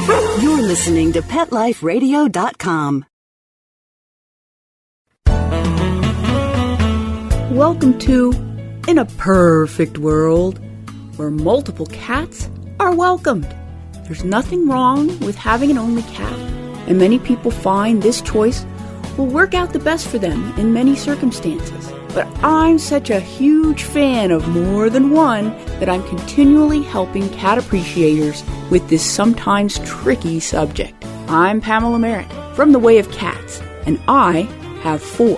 You're listening to PetLifeRadio.com. Welcome to In a Perfect World, where multiple cats are welcomed. There's nothing wrong with having an only cat, and many people find this choice will work out the best for them in many circumstances. But I'm such a huge fan of more than one that I'm continually helping cat appreciators with this sometimes tricky subject. I'm Pamela Merritt from The Way of Cats, and I have 4.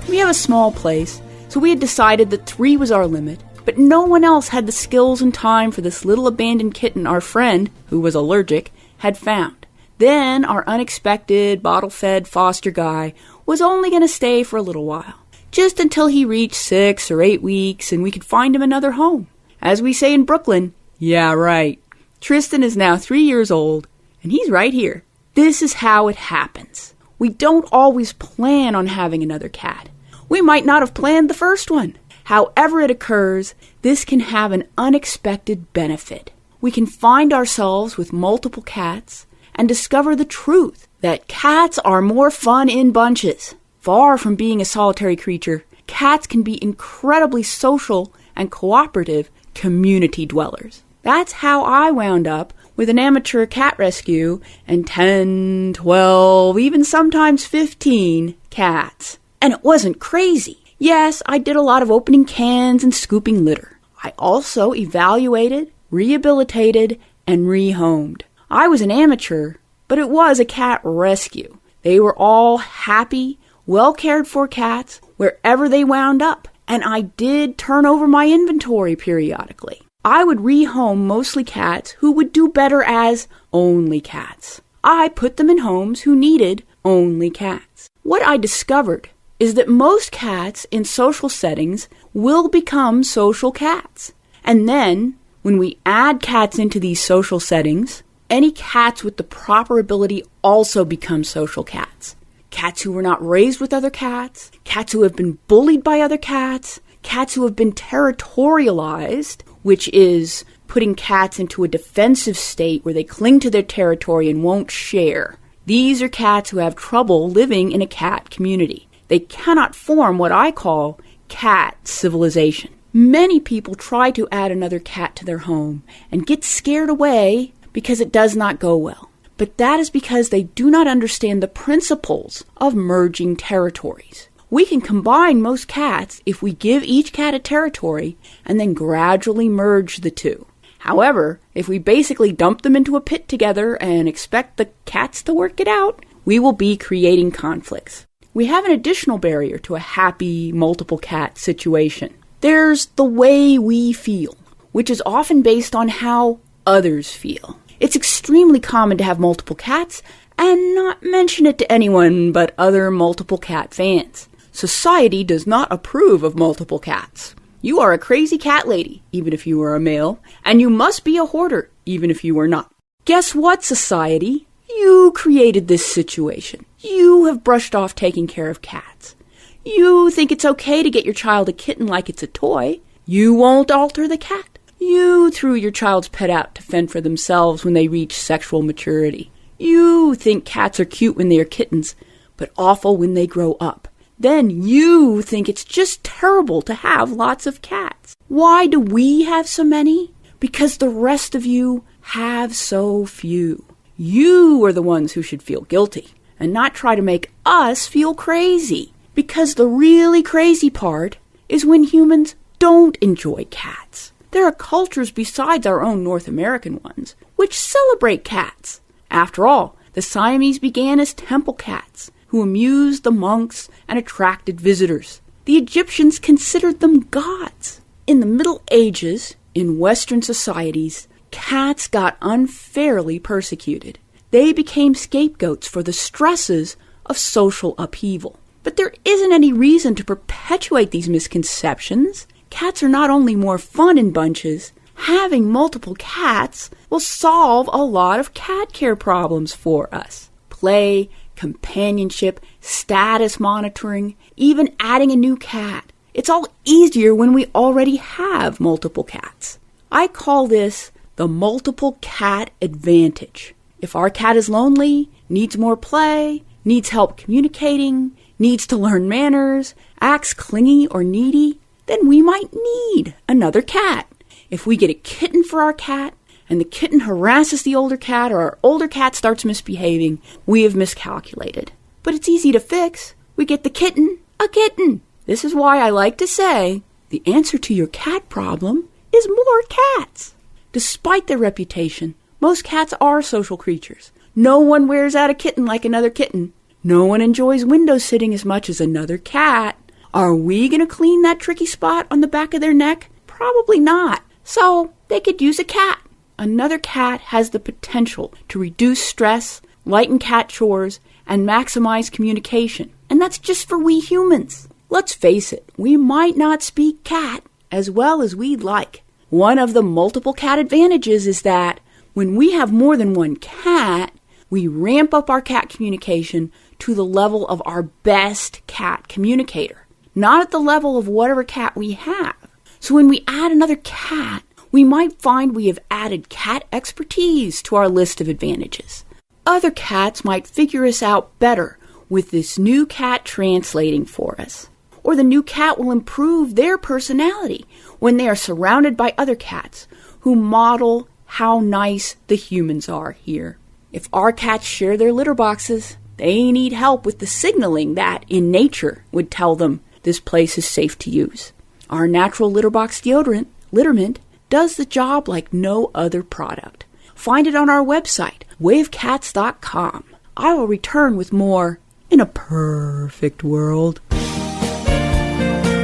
We have a small place, so we had decided that 3 was our limit, but no one else had the skills and time for this little abandoned kitten our friend, who was allergic, had found. Then our unexpected, bottle-fed foster guy was only going to stay for a little while, just until he reached 6 or 8 weeks and we could find him another home. As we say in Brooklyn, yeah, right. Tristan is now 3 years old, and he's right here. This is how it happens. We don't always plan on having another cat. We might not have planned the first one. However it occurs, this can have an unexpected benefit. We can find ourselves with multiple cats and discover the truth that cats are more fun in bunches. Far from being a solitary creature, cats can be incredibly social and cooperative community dwellers. That's how I wound up with an amateur cat rescue and 10, 12, even sometimes 15 cats. And it wasn't crazy. Yes, I did a lot of opening cans and scooping litter. I also evaluated, rehabilitated, and rehomed. I was an amateur, but it was a cat rescue. They were all happy, well cared for cats wherever they wound up, and I did turn over my inventory periodically. I would rehome mostly cats who would do better as only cats. I put them in homes who needed only cats. What I discovered is that most cats in social settings will become social cats. And then, when we add cats into these social settings, any cats with the proper ability also become social cats. Cats who were not raised with other cats, cats who have been bullied by other cats, cats who have been territorialized, which is putting cats into a defensive state where they cling to their territory and won't share. These are cats who have trouble living in a cat community. They cannot form what I call cat civilization. Many people try to add another cat to their home and get scared away because it does not go well. But that is because they do not understand the principles of merging territories. We can combine most cats if we give each cat a territory and then gradually merge the two. However, if we basically dump them into a pit together and expect the cats to work it out, we will be creating conflicts. We have an additional barrier to a happy multiple cat situation. There's the way we feel, which is often based on how others feel. It's extremely common to have multiple cats and not mention it to anyone but other multiple cat fans. Society does not approve of multiple cats. You are a crazy cat lady, even if you are a male, and you must be a hoarder, even if you are not. Guess what, society? You created this situation. You have brushed off taking care of cats. You think it's okay to get your child a kitten like it's a toy. You won't alter the cat. You threw your child's pet out to fend for themselves when they reach sexual maturity. You think cats are cute when they are kittens, but awful when they grow up. Then you think it's just terrible to have lots of cats. Why do we have so many? Because the rest of you have so few. You are the ones who should feel guilty and not try to make us feel crazy. Because the really crazy part is when humans don't enjoy cats. There are cultures besides our own North American ones which celebrate cats. After all, the Siamese began as temple cats who amused the monks and attracted visitors. The Egyptians considered them gods. In the Middle Ages, in Western societies, cats got unfairly persecuted. They became scapegoats for the stresses of social upheaval. But there isn't any reason to perpetuate these misconceptions. Cats are not only more fun in bunches, having multiple cats will solve a lot of cat care problems for us. Play, companionship, status monitoring, even adding a new cat. It's all easier when we already have multiple cats. I call this the multiple cat advantage. If our cat is lonely, needs more play, needs help communicating, needs to learn manners, acts clingy or needy, then we might need another cat. If we get a kitten for our cat, and the kitten harasses the older cat or our older cat starts misbehaving, we have miscalculated. But it's easy to fix. We get the kitten, a kitten. This is why I like to say the answer to your cat problem is more cats. Despite their reputation, most cats are social creatures. No one wears out a kitten like another kitten. No one enjoys window sitting as much as another cat. Are we going to clean that tricky spot on the back of their neck? Probably not. So they could use a cat. Another cat has the potential to reduce stress, lighten cat chores, and maximize communication. And that's just for we humans. Let's face it, we might not speak cat as well as we'd like. One of the multiple cat advantages is that when we have more than one cat, we ramp up our cat communication to the level of our best cat communicator, not at the level of whatever cat we have. So when we add another cat, we might find we have added cat expertise to our list of advantages. Other cats might figure us out better with this new cat translating for us. Or the new cat will improve their personality when they are surrounded by other cats who model how nice the humans are here. If our cats share their litter boxes, they need help with the signaling that in nature would tell them this place is safe to use. Our natural litter box deodorant, Litterment, does the job like no other product. Find it on our website, wavecats.com. I will return with more in a perfect world.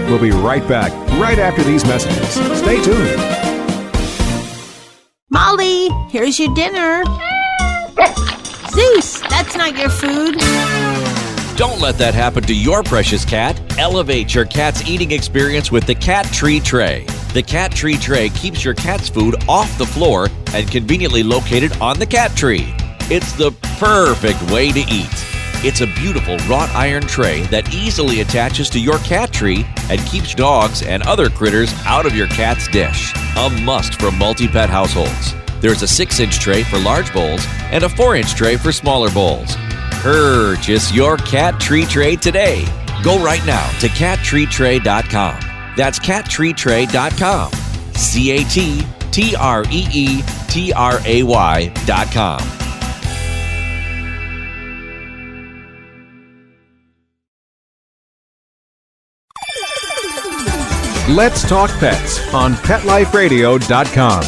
We'll be right back, right after these messages. Stay tuned. Molly, here's your dinner. Zeus, that's not your food. Don't let that happen to your precious cat. Elevate your cat's eating experience with the Cat Tree Tray. The Cat Tree Tray keeps your cat's food off the floor and conveniently located on the cat tree. It's the perfect way to eat. It's a beautiful wrought iron tray that easily attaches to your cat tree and keeps dogs and other critters out of your cat's dish. A must for multi-pet households. There's a 6-inch tray for large bowls and a 4-inch tray for smaller bowls. Purchase your Cat Tree Tray today. Go right now to cattreetray.com. That's cattreetray.com. CATTREETRAY.com. Let's Talk Pets on PetLifeRadio.com.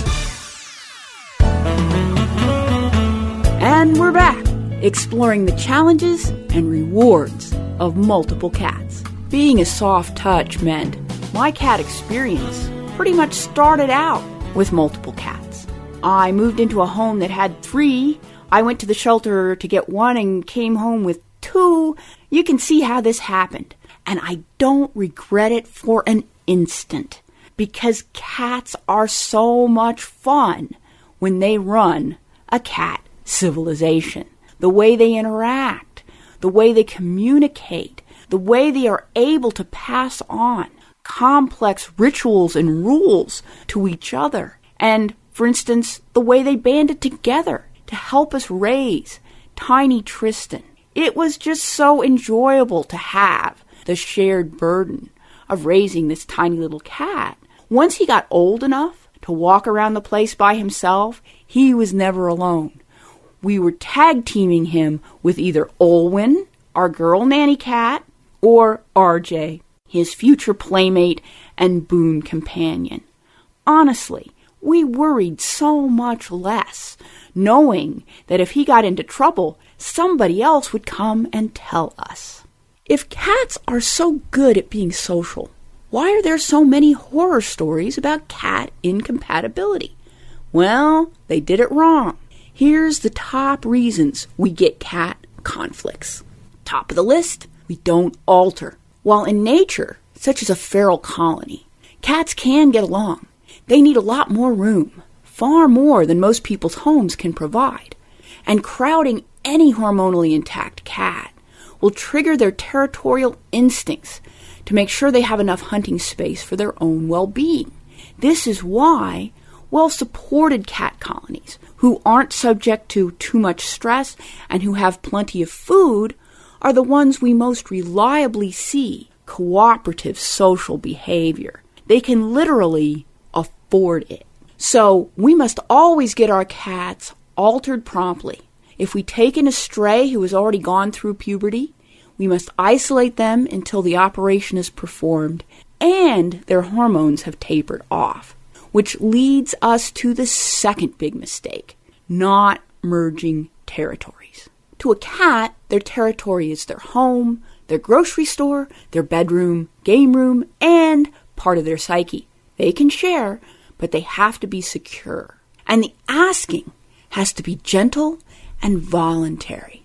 And we're back, exploring the challenges and rewards of multiple cats. Being a soft touch meant my cat experience pretty much started out with multiple cats. I moved into a home that had 3. I went to the shelter to get 1 and came home with 2. You can see how this happened. And I don't regret it for an instant, because cats are so much fun when they run a cat civilization. The way they interact, the way they communicate, the way they are able to pass on complex rituals and rules to each other. And, for instance, the way they banded together to help us raise tiny Tristan. It was just so enjoyable to have the shared burden of raising this tiny little cat. Once he got old enough to walk around the place by himself, he was never alone. We were tag teaming him with either Olwyn, our girl nanny cat, or RJ, his future playmate and boon companion. Honestly, we worried so much less, knowing that if he got into trouble, somebody else would come and tell us. If cats are so good at being social, why are there so many horror stories about cat incompatibility? Well, they did it wrong. Here's the top reasons we get cat conflicts. Top of the list, we don't alter. While in nature, such as a feral colony, cats can get along. They need a lot more room, far more than most people's homes can provide. And crowding any hormonally intact cat will trigger their territorial instincts to make sure they have enough hunting space for their own well-being. This is why well-supported cat colonies who aren't subject to too much stress and who have plenty of food are the ones we most reliably see cooperative social behavior. They can literally afford it. So we must always get our cats altered promptly. If we take in a stray who has already gone through puberty, we must isolate them until the operation is performed and their hormones have tapered off, which leads us to the second big mistake, not merging territories. To a cat, their territory is their home, their grocery store, their bedroom, game room, and part of their psyche. They can share, but they have to be secure. And the asking has to be gentle and voluntary.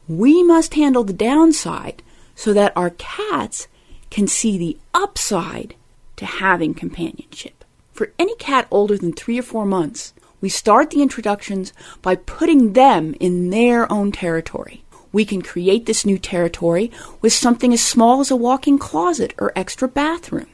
We must handle the downside so that our cats can see the upside to having companionship. For any cat older than 3 or 4 months, we start the introductions by putting them in their own territory. We can create this new territory with something as small as a walk-in closet or extra bathroom.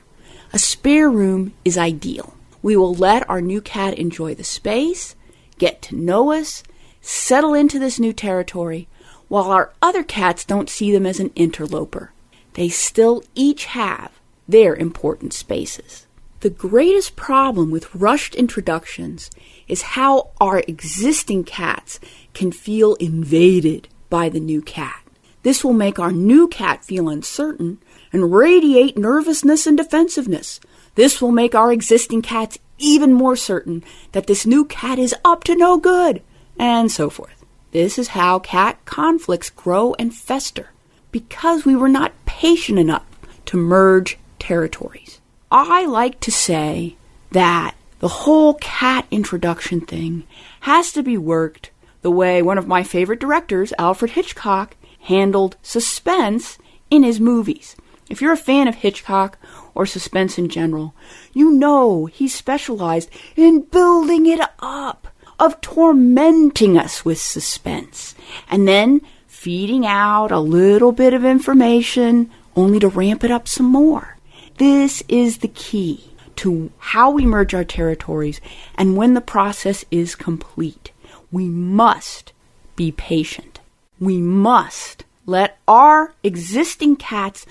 A spare room is ideal. We will let our new cat enjoy the space, get to know us, settle into this new territory, while our other cats don't see them as an interloper. They still each have their important spaces. The greatest problem with rushed introductions is how our existing cats can feel invaded by the new cat. This will make our new cat feel uncertain and radiate nervousness and defensiveness. This will make our existing cats even more certain that this new cat is up to no good, and so forth. This is how cat conflicts grow and fester, because we were not patient enough to merge territories. I like to say that the whole cat introduction thing has to be worked the way one of my favorite directors, Alfred Hitchcock, handled suspense in his movies. If you're a fan of Hitchcock or suspense in general, you know he specialized in building it up, of tormenting us with suspense, and then feeding out a little bit of information only to ramp it up some more. This is the key to how we merge our territories, and when the process is complete, we must be patient. We must let our existing cats'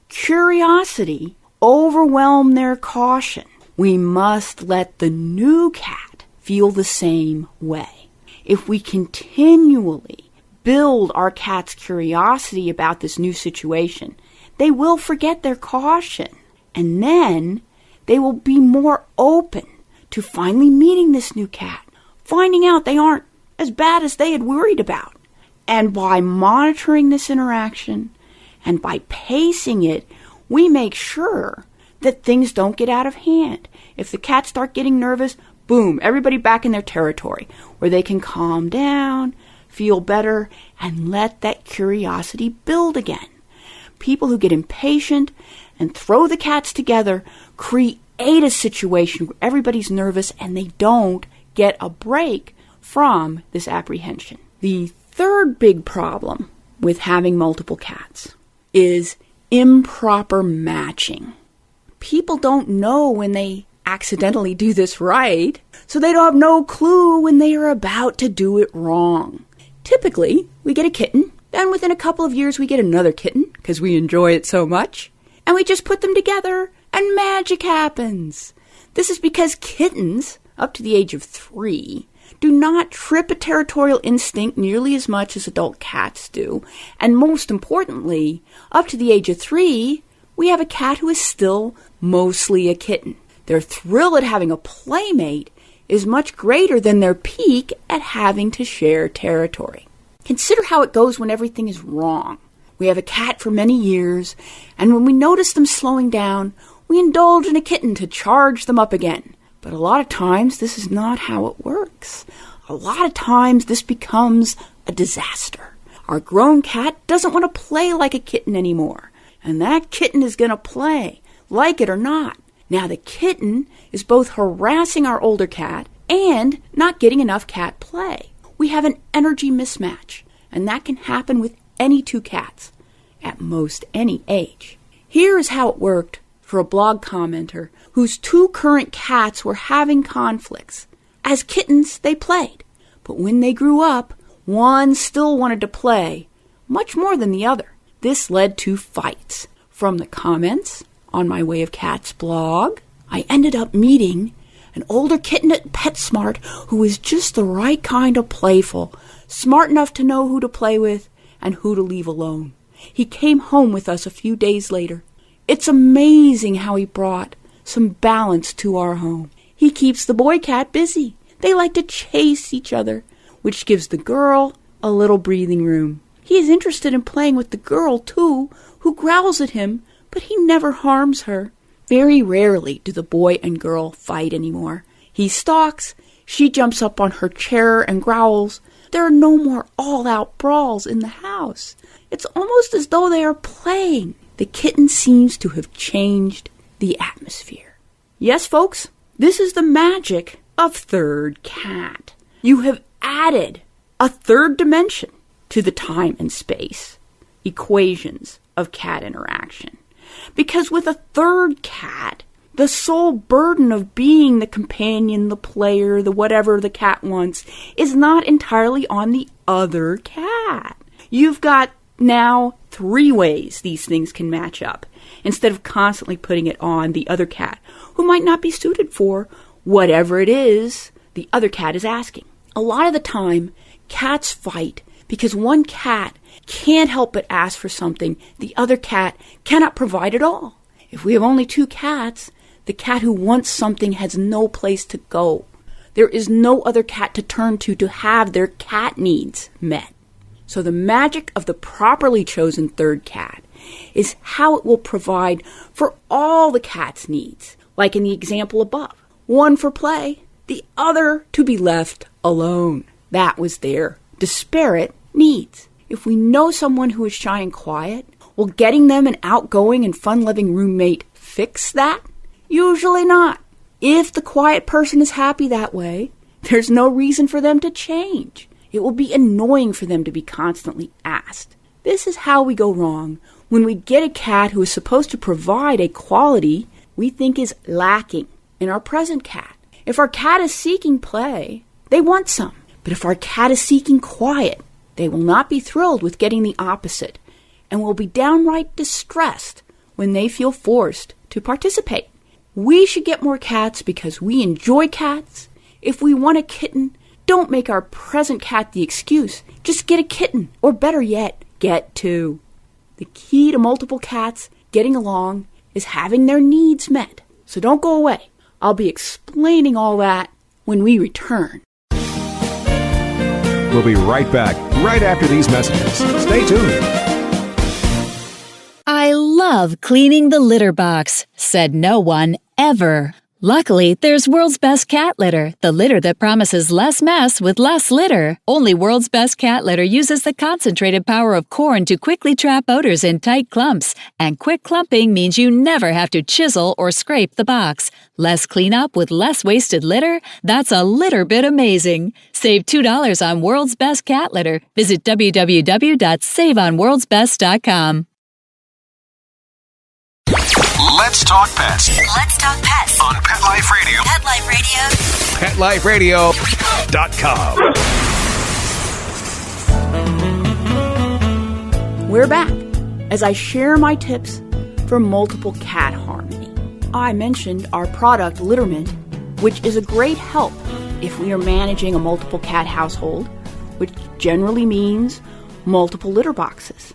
curiosity overwhelm their caution. We must let the new cat feel the same way. If we continually build our cat's curiosity about this new situation, they will forget their caution, and then they will be more open to finally meeting this new cat, finding out they aren't as bad as they had worried about. And by monitoring this interaction and by pacing it, we make sure that things don't get out of hand. If the cats start getting nervous, boom, everybody back in their territory where they can calm down, feel better, and let that curiosity build again. People who get impatient and throw the cats together create a situation where everybody's nervous and they don't get a break from this apprehension. The third big problem with having multiple cats is improper matching. People don't know when they accidentally do this right, so they don't have no clue when they are about to do it wrong. Typically, we get a kitten, then within a couple of years we get another kitten, because we enjoy it so much, and we just put them together, and magic happens. This is because kittens, up to the age of 3, do not trip a territorial instinct nearly as much as adult cats do, and most importantly, up to the age of 3, we have a cat who is still mostly a kitten. Their thrill at having a playmate is much greater than their peak at having to share territory. Consider how it goes when everything is wrong. We have a cat for many years, and when we notice them slowing down, we indulge in a kitten to charge them up again. But a lot of times, this is not how it works. A lot of times, this becomes a disaster. Our grown cat doesn't want to play like a kitten anymore, and that kitten is going to play, like it or not. Now, the kitten is both harassing our older cat and not getting enough cat play. We have an energy mismatch, and that can happen with any 2 cats, at most any age. Here is how it worked for a blog commenter whose 2 current cats were having conflicts. As kittens, they played, But when they grew up, one still wanted to play, much more than the other. This led to fights. From the comments on my Way of Cats blog, I ended up meeting an older kitten at PetSmart who was just the right kind of playful, smart enough to know who to play with and who to leave alone. He came home with us a few days later. It's amazing how he brought some balance to our home. He keeps the boy cat busy. They like to chase each other, which gives the girl a little breathing room. He is interested in playing with the girl, too, who growls at him, but he never harms her. Very rarely do the boy and girl fight anymore. He stalks, she jumps up on her chair and growls. There are no more all-out brawls in the house. It's almost as though they are playing. The kitten seems to have changed the atmosphere. Yes, folks, this is the magic of third cat. You have added a third dimension to the time and space equations of cat interaction. Because with a third cat, the sole burden of being the companion, the player, the whatever the cat wants, is not entirely on the other cat. You've got now 3 ways these things can match up, instead of constantly putting it on the other cat, who might not be suited for whatever it is the other cat is asking. A lot of the time, cats fight because one cat can't help but ask for something the other cat cannot provide at all. If we have only 2 cats, the cat who wants something has no place to go. There is no other cat to turn to have their cat needs met. So the magic of the properly chosen third cat is how it will provide for all the cat's needs, like in the example above. One for play, the other to be left alone. That was their disparate needs. If we know someone who is shy and quiet, will getting them an outgoing and fun-loving roommate fix that? Usually not. If the quiet person is happy that way, there's no reason for them to change. It will be annoying for them to be constantly asked. This is how we go wrong when we get a cat who is supposed to provide a quality we think is lacking in our present cat. If our cat is seeking play, they want some. But if our cat is seeking quiet, they will not be thrilled with getting the opposite and will be downright distressed when they feel forced to participate. We should get more cats because we enjoy cats. If we want a kitten, don't make our present cat the excuse. Just get a kitten, or better yet, get 2. The key to multiple cats getting along is having their needs met. So don't go away. I'll be explaining all that when we return. We'll be right back, right after these messages. Stay tuned. I love cleaning the litter box, said no one ever. Luckily, there's World's Best Cat Litter, the litter that promises less mess with less litter. Only World's Best Cat Litter uses the concentrated power of corn to quickly trap odors in tight clumps. And quick clumping means you never have to chisel or scrape the box. Less cleanup with less wasted litter? That's a litter bit amazing. Save $2 on World's Best Cat Litter. Visit www.saveonworldsbest.com. Let's talk pets Let's talk pets on Pet Life Radio. Pet Life Radio. PetLifeRadio.com. We're back as I share my tips for multiple cat harmony. I mentioned our product, Litterment, which is a great help if we are managing a multiple cat household, which generally means multiple litter boxes.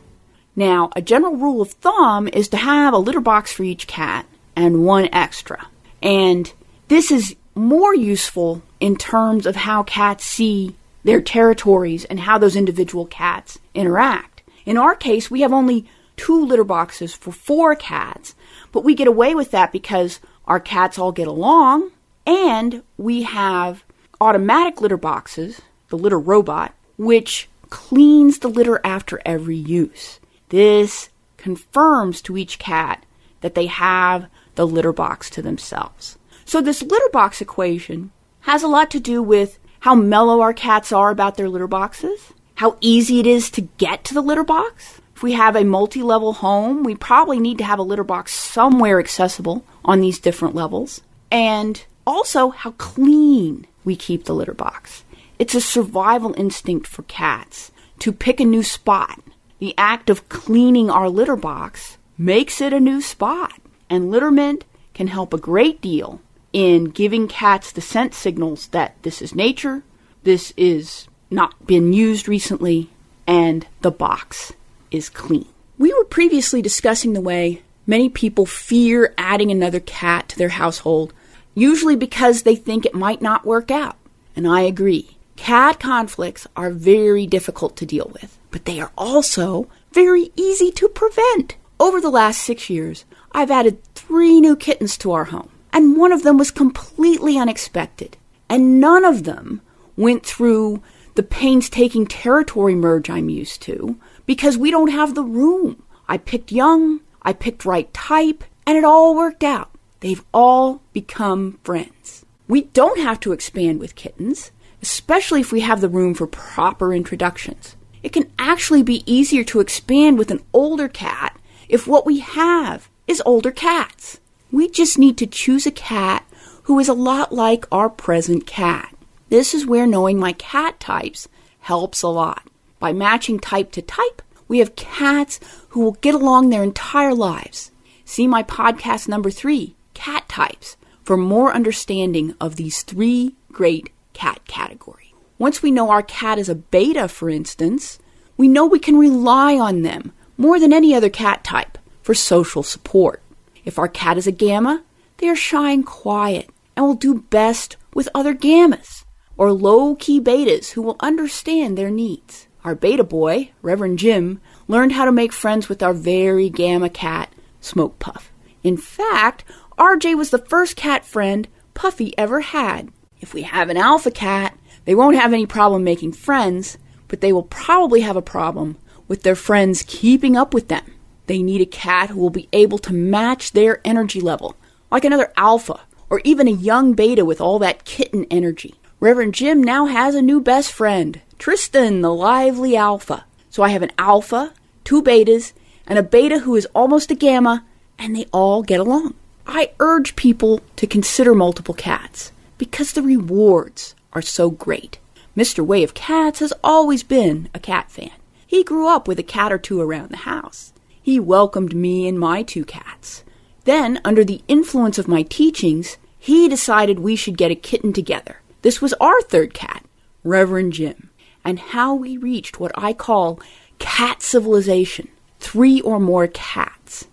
Now, a general rule of thumb is to have a litter box for each cat and 1 extra. And this is more useful in terms of how cats see their territories and how those individual cats interact. In our case, we have only 2 litter boxes for 4 cats, but we get away with that because our cats all get along, and we have automatic litter boxes, the litter robot, which cleans the litter after every use. This confirms to each cat that they have the litter box to themselves. So this litter box equation has a lot to do with how mellow our cats are about their litter boxes, how easy it is to get to the litter box. If we have a multi-level home, we probably need to have a litter box somewhere accessible on these different levels, and also how clean we keep the litter box. It's a survival instinct for cats to pick a new spot. The act of cleaning our litter box makes it a new spot. And Litterment can help a great deal in giving cats the scent signals that this is nature, this is not been used recently, and the box is clean. We were previously discussing the way many people fear adding another cat to their household, usually because they think it might not work out. And I agree. Cat conflicts are very difficult to deal with, but they are also very easy to prevent. Over the last 6 years, I've added 3 new kittens to our home, and one of them was completely unexpected. And none of them went through the painstaking territory merge I'm used to, because we don't have the room. I picked young, I picked right type, and it all worked out. They've all become friends. We don't have to expand with kittens, especially if we have the room for proper introductions. It can actually be easier to expand with an older cat if what we have is older cats. We just need to choose a cat who is a lot like our present cat. This is where knowing my cat types helps a lot. By matching type to type, we have cats who will get along their entire lives. See my podcast number 3, Cat Types, for more understanding of these 3 great cat categories. Once we know our cat is a beta, for instance, we know we can rely on them more than any other cat type for social support. If our cat is a gamma, they are shy and quiet and will do best with other gammas, or low-key betas who will understand their needs. Our beta boy, Reverend Jim, learned how to make friends with our very gamma cat, Smoke Puff. In fact, RJ was the first cat friend Puffy ever had. If we have an alpha cat, they won't have any problem making friends, but they will probably have a problem with their friends keeping up with them. They need a cat who will be able to match their energy level, like another alpha, or even a young beta with all that kitten energy. Reverend Jim now has a new best friend, Tristan, the lively alpha. So I have an alpha, 2 betas, and a beta who is almost a gamma, and they all get along. I urge people to consider multiple cats because the rewards are so great. Mr. Way of Cats has always been a cat fan. He grew up with a cat or 2 around the house. He welcomed me and my 2 cats. Then, under the influence of my teachings, he decided we should get a kitten together. This was our 3rd cat, Reverend Jim, and how we reached what I call cat civilization, 3 or more cats.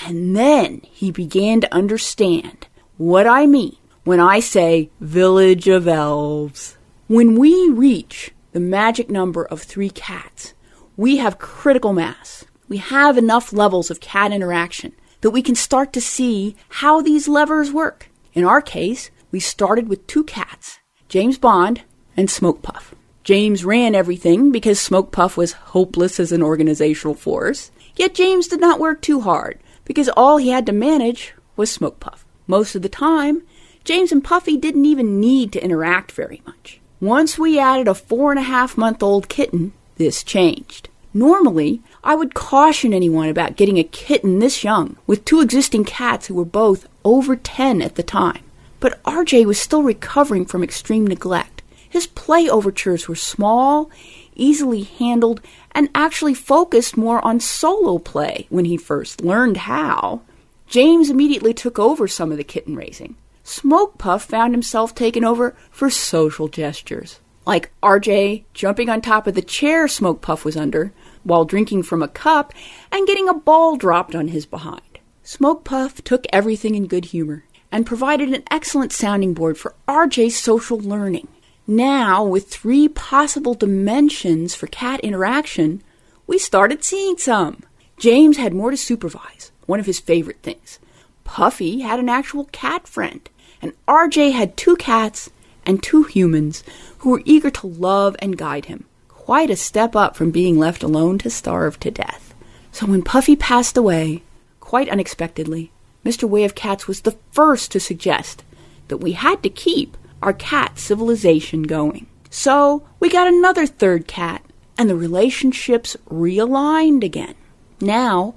And then he began to understand what I mean when I say village of elves. When we reach the magic number of 3 cats, we have critical mass. We have enough levels of cat interaction that we can start to see how these levers work. In our case, we started with 2 cats, James Bond and Smoke Puff. James ran everything because Smoke Puff was hopeless as an organizational force. Yet James did not work too hard because all he had to manage was Smoke Puff. Most of the time, James and Puffy didn't even need to interact very much. Once we added a 4.5-month-old kitten, this changed. Normally, I would caution anyone about getting a kitten this young with 2 existing cats who were both over 10 at the time. But RJ was still recovering from extreme neglect. His play overtures were small, easily handled, and actually focused more on solo play when he first learned how. James immediately took over some of the kitten raising. Smoke Puff found himself taken over for social gestures, like RJ jumping on top of the chair Smoke Puff was under while drinking from a cup and getting a ball dropped on his behind. Smoke Puff took everything in good humor and provided an excellent sounding board for RJ's social learning. Now, with 3 possible dimensions for cat interaction, we started seeing some. James had more to supervise, one of his favorite things. Puffy had an actual cat friend, and RJ had 2 cats and 2 humans who were eager to love and guide him. Quite a step up from being left alone to starve to death. So when Puffy passed away, quite unexpectedly, Mr. Way of Cats was the first to suggest that we had to keep our cat civilization going. So we got another 3rd cat, and the relationships realigned again. Now,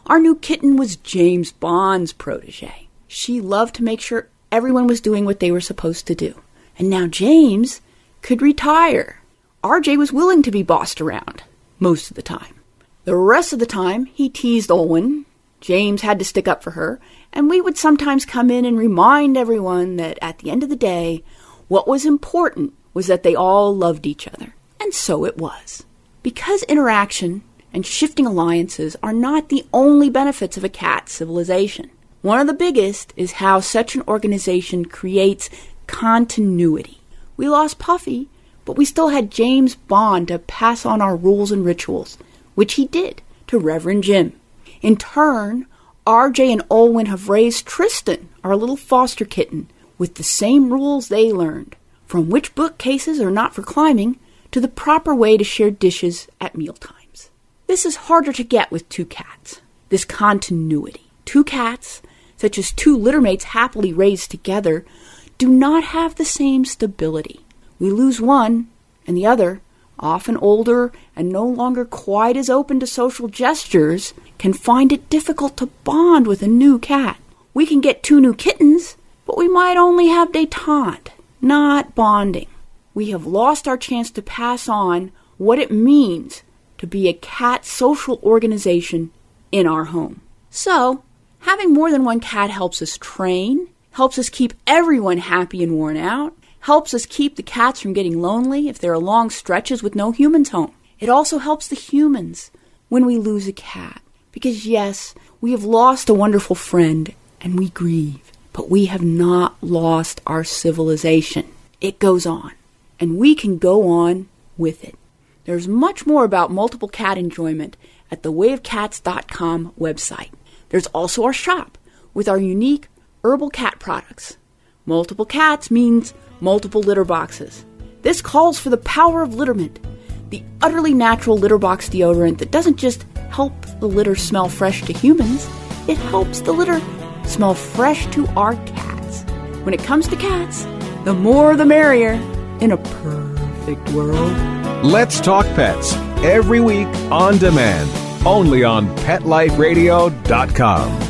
our new kitten was James Bond's protege. She loved to make sure everyone was doing what they were supposed to do. And now James could retire. RJ was willing to be bossed around most of the time. The rest of the time, he teased Olwen. James had to stick up for her, and we would sometimes come in and remind everyone that at the end of the day, what was important was that they all loved each other. And so it was. Because interaction and shifting alliances are not the only benefits of a cat civilization. One of the biggest is how such an organization creates continuity. We lost Puffy, but we still had James Bond to pass on our rules and rituals, which he did to Reverend Jim. In turn, RJ and Olwen have raised Tristan, our little foster kitten, with the same rules they learned, from which bookcases are not for climbing to the proper way to share dishes at mealtimes. This is harder to get with two cats, this continuity. Two cats, such as two littermates happily raised together, do not have the same stability. We lose one, and the other, often older and no longer quite as open to social gestures, can find it difficult to bond with a new cat. We can get two new kittens, but we might only have détente, not bonding. We have lost our chance to pass on what it means to be a cat social organization in our home. So, having more than one cat helps us train, helps us keep everyone happy and worn out, helps us keep the cats from getting lonely if there are long stretches with no humans home. It also helps the humans when we lose a cat. Because yes, we have lost a wonderful friend and we grieve, but we have not lost our civilization. It goes on, and we can go on with it. There's much more about multiple cat enjoyment at the wayofcats.com website. There's also our shop with our unique herbal cat products. Multiple cats means multiple litter boxes. This calls for the power of Litterment, the utterly natural litter box deodorant that doesn't just help the litter smell fresh to humans, it helps the litter smell fresh to our cats. When it comes to cats, the more the merrier in a perfect world. Let's Talk Pets, every week on demand, only on PetLifeRadio.com.